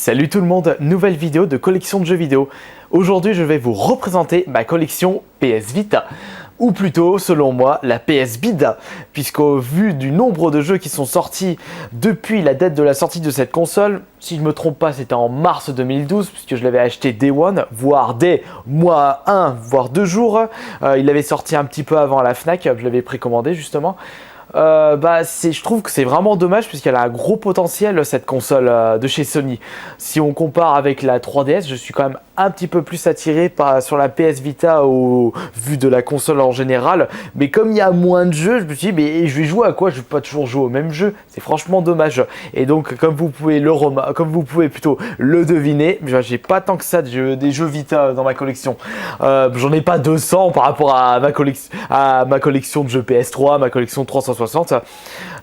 Salut tout le monde, nouvelle vidéo de collection de jeux vidéo. Aujourd'hui je vais vous représenter ma collection PS Vita. Ou plutôt, selon moi, la PS Bida, puisqu'au vu du nombre de jeux qui sont sortis depuis la date de la sortie de cette console, si je ne me trompe pas, c'était en mars 2012, puisque je l'avais acheté Day One, voire dès mois 1, voire 2 jours. Il avait sorti un petit peu avant à la Fnac, je l'avais précommandé justement. Je trouve que c'est vraiment dommage puisqu'elle a un gros potentiel cette console de chez Sony. Si on compare avec la 3DS, je suis quand même un petit peu plus attiré sur la PS Vita au vu de la console en général. Mais comme il y a moins de jeux, je me suis dit mais je vais jouer à quoi? Je vais pas toujours jouer au même jeu. C'est franchement dommage. Et donc comme vous pouvez plutôt le deviner, j'ai pas tant que ça des jeux Vita dans ma collection. J'en ai pas 200 par rapport à ma collection de jeux PS3, ma collection 360.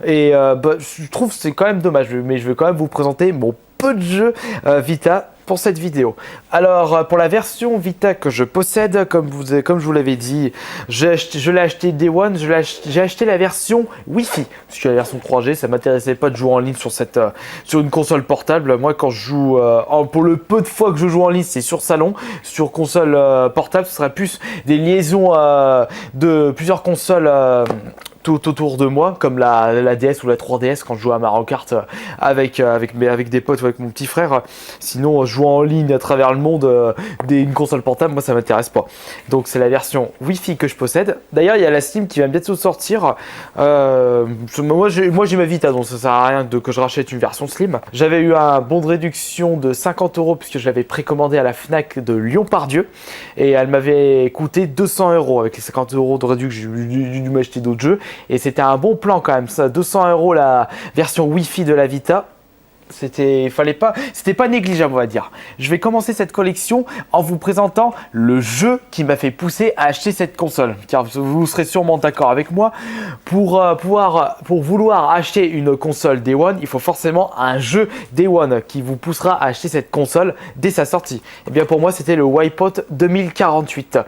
Et je trouve que c'est quand même dommage, mais je vais quand même vous présenter mon peu de jeux Vita pour cette vidéo. Alors pour la version Vita que je possède, comme je vous l'avais dit, je l'ai acheté Day One, j'ai acheté la version Wi-Fi, parce que la version 3G ça m'intéressait pas de jouer en ligne sur une console portable. Moi quand je joue, pour le peu de fois que je joue en ligne, c'est sur salon. Sur console portable, ce serait plus des liaisons de plusieurs consoles tout autour de moi, comme la DS ou la 3DS quand je joue à Mario Kart avec des potes ou avec mon petit frère. Sinon, jouer en ligne à travers le monde d'une console portable, moi ça m'intéresse pas. Donc c'est la version Wi-Fi que je possède. D'ailleurs, il y a la Steam qui va bientôt sortir. Moi j'ai ma Vita, donc ça sert à rien que je rachète une version Slim. J'avais eu un bon de réduction de 50 € puisque je l'avais précommandé à la Fnac de Lyon-Pardieu et elle m'avait coûté 200 € avec les 50 € de réduction. J'ai dû m'acheter d'autres jeux. Et c'était un bon plan quand même, ça, 200 € la version Wi-Fi de la Vita. C'était pas négligeable, on va dire. Je vais commencer cette collection en vous présentant le jeu qui m'a fait pousser à acheter cette console. Car vous serez sûrement d'accord avec moi, pour vouloir acheter une console Day One, il faut forcément un jeu Day One qui vous poussera à acheter cette console dès sa sortie. Et bien pour moi, c'était le Wipeout 2048.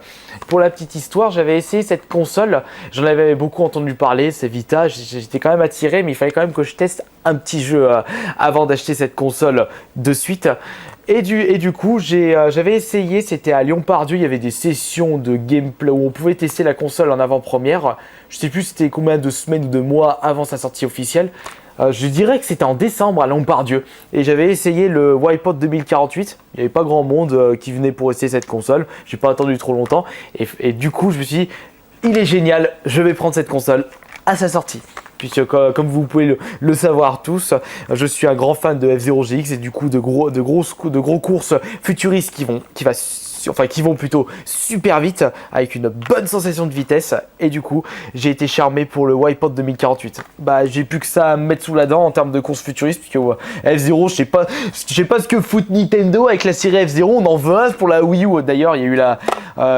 Pour la petite histoire, j'avais essayé cette console, j'en avais beaucoup entendu parler, c'est Vita, j'étais quand même attiré, mais il fallait quand même que je teste un petit jeu avant d'acheter cette console de suite. Et du coup, j'avais essayé, c'était à Lyon-Pardieu, il y avait des sessions de gameplay où on pouvait tester la console en avant-première. Je sais plus c'était combien de semaines ou de mois avant sa sortie officielle. Je dirais que c'était en décembre à Lyon-Pardieu. Et j'avais essayé le Wipeout 2048. Il n'y avait pas grand monde qui venait pour essayer cette console. J'ai pas attendu trop longtemps. Et du coup, je me suis dit, il est génial, je vais prendre cette console à sa sortie. Puisque comme vous pouvez le savoir tous, je suis un grand fan de F-Zero GX et du coup de gros courses futuristes qui vont plutôt super vite avec une bonne sensation de vitesse. Et du coup j'ai été charmé pour le Wipeout 2048. J'ai plus que ça à me mettre sous la dent en termes de courses futuristes, puisque F-Zero, je sais pas ce que fout Nintendo avec la série F-Zero. On en veut un pour la Wii U. D'ailleurs il y a eu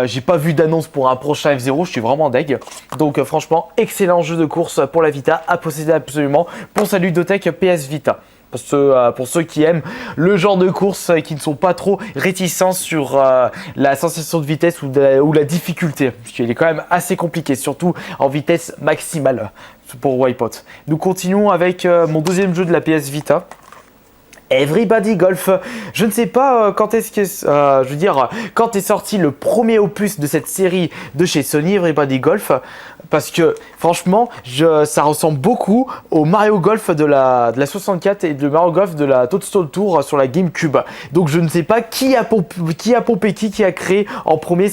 j'ai pas vu d'annonce pour un prochain F-Zero, je suis vraiment deg. Donc franchement, excellent jeu de course pour la Vita à posséder absolument pour sa ludothèque PS Vita. Pour ceux qui aiment le genre de course et qui ne sont pas trop réticents sur la sensation de vitesse ou la difficulté, puisqu'il est quand même assez compliqué, surtout en vitesse maximale pour Wipeout. Nous continuons avec mon deuxième jeu de la PS Vita. Everybody Golf. Je ne sais pas quand est-ce que, quand est sorti le premier opus de cette série de chez Sony, Everybody Golf, parce que franchement, ça ressemble beaucoup au Mario Golf de la 64 et de Mario Golf de la Toadstool Tour sur la GameCube. Donc je ne sais pas qui a pompé qui a créé en premier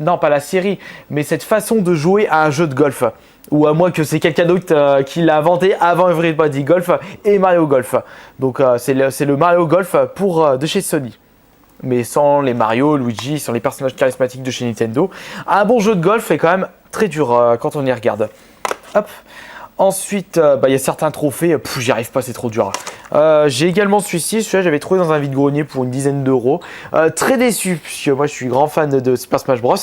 non pas la série, mais cette façon de jouer à un jeu de golf. Ou à moins que c'est quelqu'un d'autre qui l'a inventé avant Everybody Golf et Mario Golf. Donc c'est le Mario Golf de chez Sony. Mais sans les Mario, Luigi, sans les personnages charismatiques de chez Nintendo. Un bon jeu de golf est quand même très dur quand on y regarde. Hop. Ensuite, il y a certains trophées, j'y arrive pas, c'est trop dur. J'ai également celui-là, j'avais trouvé dans un vide-grenier pour une dizaine d'euros. Très déçu, puisque moi je suis grand fan de Super Smash Bros.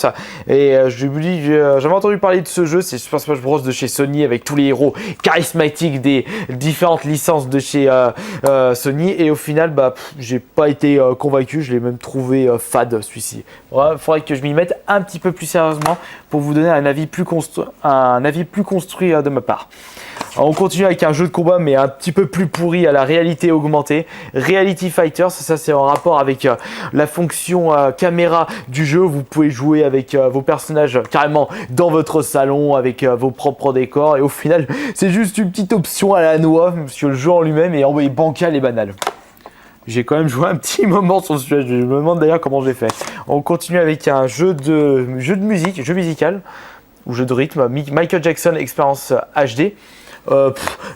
Et j'avais entendu parler de ce jeu, c'est Super Smash Bros de chez Sony avec tous les héros charismatiques des différentes licences de chez Sony. Et au final, j'ai pas été convaincu, je l'ai même trouvé fade celui-ci. Il faudrait que je m'y mette un petit peu plus sérieusement pour vous donner un avis plus construit de ma part. Alors, on continue avec un jeu de combat mais un petit peu plus pourri à la réalité augmentée. Reality Fighters, ça c'est en rapport avec la fonction caméra du jeu. Vous pouvez jouer avec vos personnages carrément dans votre salon avec vos propres décors. Et au final, c'est juste une petite option à la noix parce que le jeu en lui-même est bancal et banal. J'ai quand même joué un petit moment sur ce jeu. Je me demande d'ailleurs comment j'ai fait. On continue avec un jeu de musique, jeu musical ou jeu de rythme. Michael Jackson Experience HD.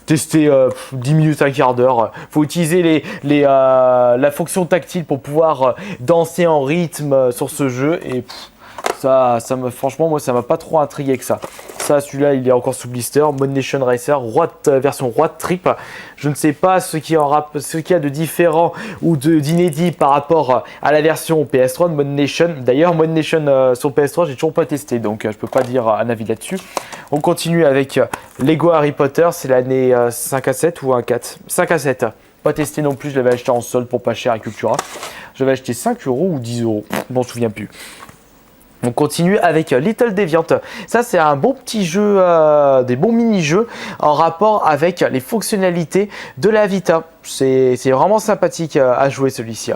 Tester 10 minutes, un quart d'heure. Faut utiliser la fonction tactile pour pouvoir danser en rythme sur ce jeu et franchement moi ça m'a pas trop intrigué que ça. Celui-là il est encore sous blister. Mod Nation Racer, version Road Trip. Je ne sais pas ce qu'il y a de différent ou d'inédit par rapport à la version PS3 de Mod Nation. D'ailleurs Mod Nation sur PS3 j'ai toujours pas testé donc je peux pas dire un avis là-dessus. On continue avec Lego Harry Potter, c'est l'année 5 à 7 ou 1 4 5 à 7. Pas testé non plus, je l'avais acheté en solde pour pas cher à Cultura. J'avais acheté 5 € ou 10 €, je m'en souviens plus. On continue avec Little Deviant. Ça, c'est un bon petit jeu, des bons mini-jeux en rapport avec les fonctionnalités de la Vita. C'est vraiment sympathique à jouer celui-ci.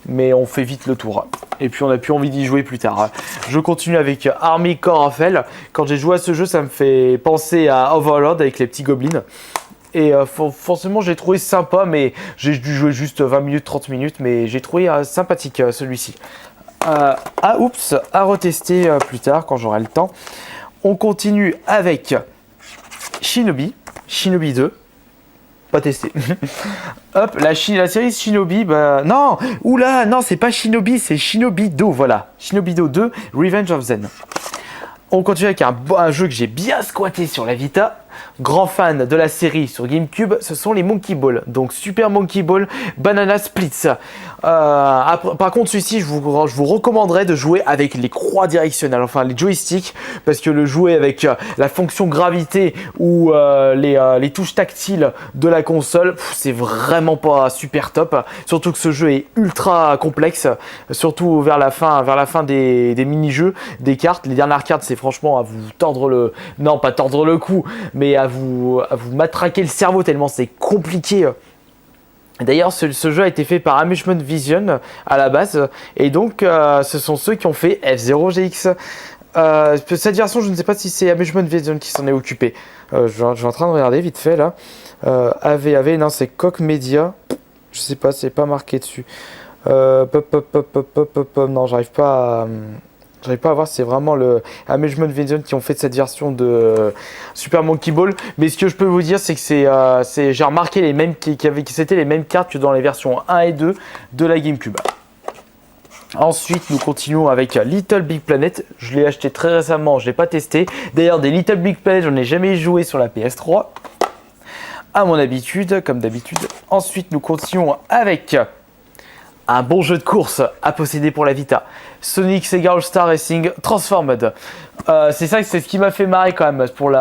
Mais on fait vite le tour. Et puis on n'a plus envie d'y jouer plus tard. Je continue avec Army Corps of Hell. Quand j'ai joué à ce jeu, ça me fait penser à Overlord avec les petits gobelins. Et forcément j'ai trouvé sympa, mais j'ai dû jouer juste 20 minutes, 30 minutes, mais j'ai trouvé sympathique celui-ci. À retester plus tard quand j'aurai le temps. On continue avec Shinobi 2. Pas testé. Hop, la série Shinobi, non, c'est pas Shinobi, c'est Shinobi Do, voilà. Shinobi Do 2, Revenge of Zen. On continue avec un jeu que j'ai bien squatté sur la Vita. Grand fan de la série sur GameCube, ce sont les Monkey Ball. Donc Super Monkey Ball, Banana Splits. Par contre, celui-ci, je vous recommanderais de jouer avec les croix directionnelles, enfin les joysticks, parce que le jouer avec la fonction gravité ou les touches tactiles de la console, c'est vraiment pas super top. Surtout que ce jeu est ultra complexe, surtout vers la fin des mini-jeux, des cartes. Les dernières cartes, c'est franchement à vous tordre non, pas tordre le cou, mais à vous matraquer le cerveau tellement c'est compliqué. D'ailleurs, ce jeu a été fait par Amusement Vision à la base, et donc ce sont ceux qui ont fait F-Zero GX. Cette version, je ne sais pas si c'est Amusement Vision qui s'en est occupé. Je suis en train de regarder vite fait là. AV, non, c'est Koch Media. Je sais pas, c'est pas marqué dessus. Non, j'arrive pas à voir, c'est vraiment le Amusement Vision qui ont fait cette version de Super Monkey Ball. Mais ce que je peux vous dire, c'est que j'ai remarqué que c'était les mêmes cartes que dans les versions 1 et 2 de la GameCube. Ensuite, nous continuons avec Little Big Planet. Je l'ai acheté très récemment, je l'ai pas testé. D'ailleurs, des Little Big Planet, j'en ai jamais joué sur la PS3. À mon habitude, comme d'habitude. Ensuite, nous continuons avec un bon jeu de course à posséder pour la Vita. Sonic Sega All Star Racing Transformed. C'est ce qui m'a fait marrer quand même pour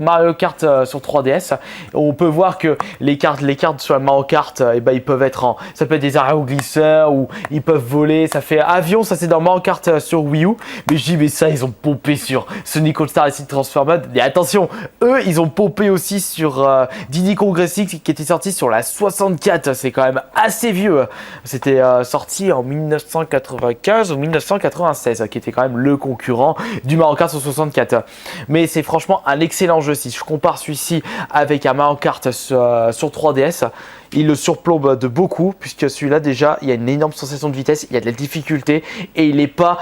Mario Kart sur 3DS. On peut voir que les cartes sur la Mario Kart, ils peuvent être ça peut être des aéroglisseurs ou ils peuvent voler. Ça fait avion, ça c'est dans Mario Kart sur Wii U. Mais je dis mais ça ils ont pompé sur Sonic All Star Racing Transformed. Et attention, eux ils ont pompé aussi sur Diddy Kong Racing qui était sorti sur la 64. C'est quand même assez vieux. C'était sorti en 1995 ou 1996, qui était quand même le concurrent du Mario Kart sur 64. Mais c'est franchement un excellent jeu. Si je compare celui-ci avec un Mario Kart sur 3DS, il le surplombe de beaucoup, puisque celui-là déjà, il y a une énorme sensation de vitesse, il y a de la difficulté, et il n'est pas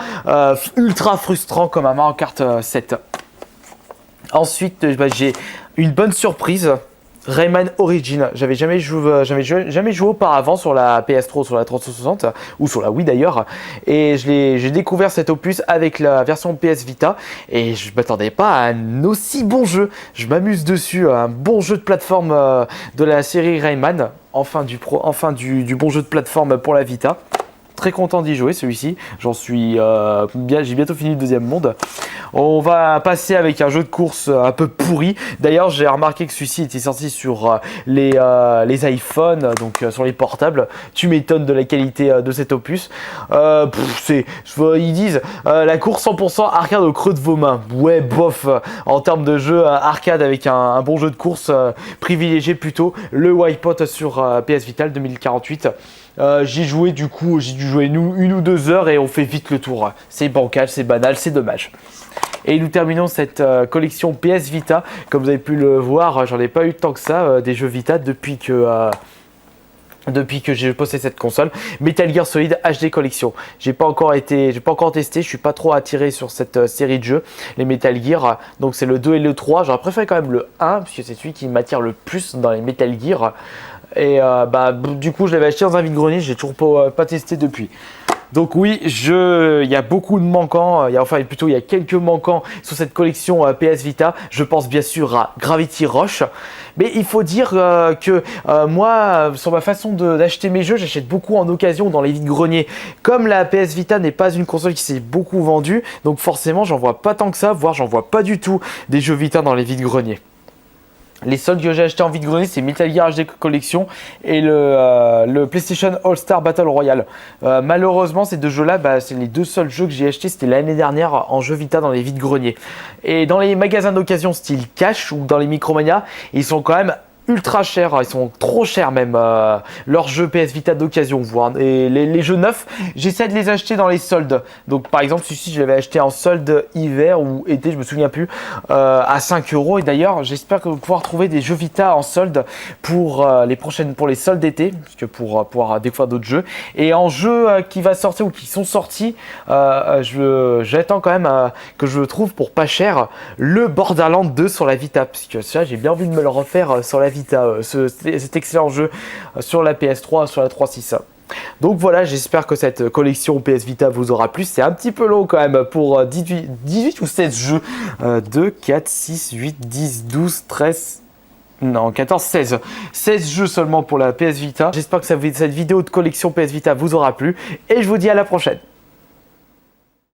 ultra frustrant comme un Mario Kart 7. Ensuite, j'ai une bonne surprise. Rayman Origins, j'avais jamais joué auparavant sur la PS3 ou sur la 360 ou sur la Wii d'ailleurs, et j'ai découvert cet opus avec la version PS Vita et je m'attendais pas à un aussi bon jeu. Je m'amuse dessus, un bon jeu de plateforme de la série Rayman, enfin du bon jeu de plateforme pour la Vita. Très content d'y jouer celui-ci, j'ai bientôt fini le deuxième monde. On va passer avec un jeu de course un peu pourri. D'ailleurs, j'ai remarqué que celui-ci était sorti sur les iPhones, donc sur les portables. Tu m'étonnes de la qualité de cet opus. Ils disent la course 100% arcade au creux de vos mains. Ouais, bof. En termes de jeu arcade avec un bon jeu de course, privilégié plutôt le Wipeout sur PS Vita 2048. J'ai joué du coup, j'ai dû jouer une ou 2 heures et on fait vite le tour. C'est bancal, c'est banal, c'est dommage. Et nous terminons cette collection PS Vita. Comme vous avez pu le voir, j'en ai pas eu tant que ça des jeux Vita depuis que j'ai possédé cette console. Metal Gear Solid HD Collection. J'ai pas encore testé, je suis pas trop attiré sur cette série de jeux, les Metal Gear. Donc c'est le 2 et le 3. J'aurais préféré quand même le 1 puisque c'est celui qui m'attire le plus dans les Metal Gear. Et du coup je l'avais acheté dans un vide-grenier, j'ai toujours pas testé depuis. Donc oui, il y a beaucoup de manquants, il y a quelques manquants sur cette collection PS Vita. Je pense bien sûr à Gravity Rush. Mais il faut dire que moi, sur ma façon d'acheter mes jeux, j'achète beaucoup en occasion dans les vides-greniers. Comme la PS Vita n'est pas une console qui s'est beaucoup vendue, donc forcément j'en vois pas tant que ça, voire j'en vois pas du tout des jeux Vita dans les vides-greniers. Les seuls que j'ai achetés en vide-grenier, c'est Metal Gear HD Collection et le PlayStation All-Star Battle Royale. Malheureusement, ces deux jeux-là, c'est les deux seuls jeux que j'ai achetés, c'était l'année dernière en jeu Vita dans les vides-greniers. Et dans les magasins d'occasion style Cash ou dans les Micromania, ils sont quand même ultra chers, ils sont trop chers même, leurs jeux PS Vita d'occasion, voire. Et les jeux neufs, j'essaie de les acheter dans les soldes. Donc par exemple, celui-ci, je l'avais acheté en solde hiver ou été, je me souviens plus, à 5 €. Et d'ailleurs, j'espère que vous pouvoir trouver des jeux Vita en solde pour les soldes d'été, parce que pour pouvoir découvrir d'autres jeux. Et en jeux qui va sortir ou qui sont sortis, j'attends quand même que je le trouve pour pas cher, le Borderlands 2 sur la Vita, parce que ça, j'ai bien envie de me le refaire sur la Vita. Cet excellent jeu sur la PS3, sur la 3.6. Donc voilà, j'espère que cette collection PS Vita vous aura plu. C'est un petit peu long quand même pour 18 ou 16 jeux. 2, 4, 6, 8, 10, 12, 13... Non, 14, 16. 16 jeux seulement pour la PS Vita. J'espère que cette vidéo de collection PS Vita vous aura plu. Et je vous dis à la prochaine.